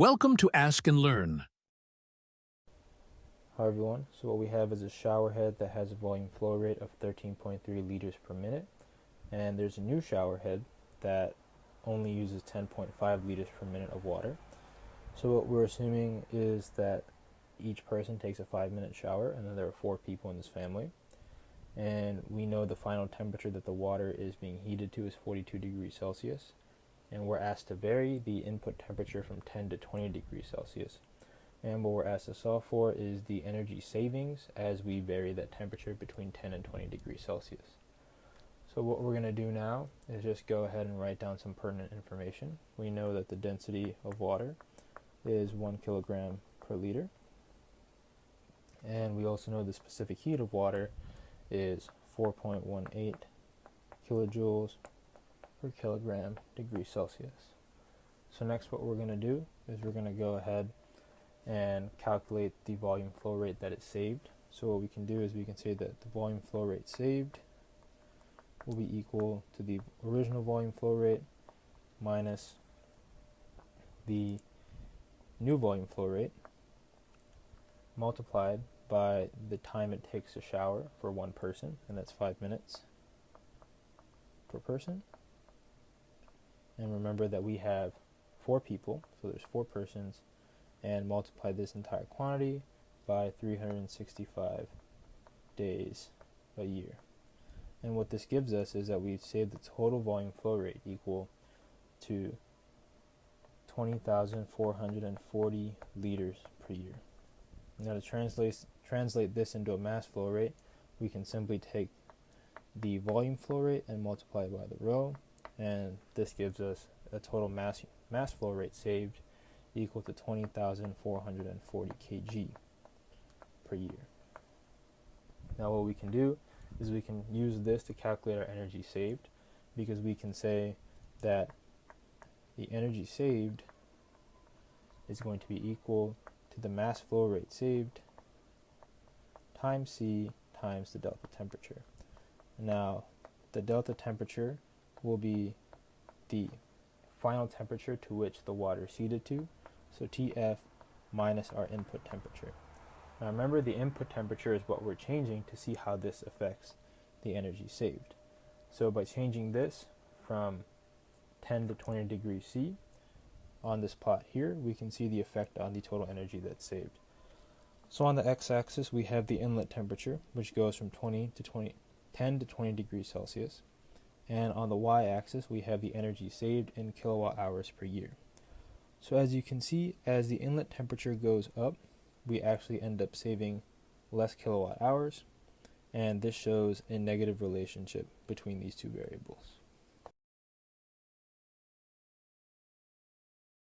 Welcome to Ask and Learn. Hi everyone, so what we have is a shower head that has a volume flow rate of 13.3 liters per minute, and there's a new shower head that only uses 10.5 liters per minute of water. So what we're assuming is that each person takes a 5-minute shower, and then there are 4 people in this family, and we know the final temperature that the water is being heated to is 42 degrees Celsius, and we're asked to vary the input temperature from 10 to 20 degrees Celsius. And what we're asked to solve for is the energy savings as we vary that temperature between 10 and 20 degrees Celsius. So what we're going to do now is just go ahead and write down some pertinent information. We know that the density of water is 1 kilogram per liter. And we also know the specific heat of water is 4.18 kilojoules per kilogram degrees Celsius. So next what we're going to do is we're going to go ahead and calculate the volume flow rate that it saved. So what we can do is we can say that the volume flow rate saved will be equal to the original volume flow rate minus the new volume flow rate multiplied by the time it takes to shower for one person, and that's 5 minutes per person. And remember that we have 4 people, so there's 4 persons, and multiply this entire quantity by 365 days a year. And what this gives us is that we've saved the total volume flow rate equal to 20,440 liters per year. Now to translate this into a mass flow rate, we can simply take the volume flow rate and multiply it by the rho, and this gives us a total mass flow rate saved equal to 20,440 kg per year. Now what we can do is we can use this to calculate our energy saved, because we can say that the energy saved is going to be equal to the mass flow rate saved times C times the delta temperature. Now the delta temperature will be the final temperature to which the water is heated to, so TF minus our input temperature. Now remember, the input temperature is what we're changing to see how this affects the energy saved. So by changing this from 10 to 20 degrees C on this plot here, we can see the effect on the total energy that's saved. So on the x-axis we have the inlet temperature, which goes from 10 to 20 degrees Celsius. And on the y-axis we have the energy saved in kilowatt hours per year. So as you can see, as the inlet temperature goes up, we actually end up saving less kilowatt hours, and this shows a negative relationship between these two variables.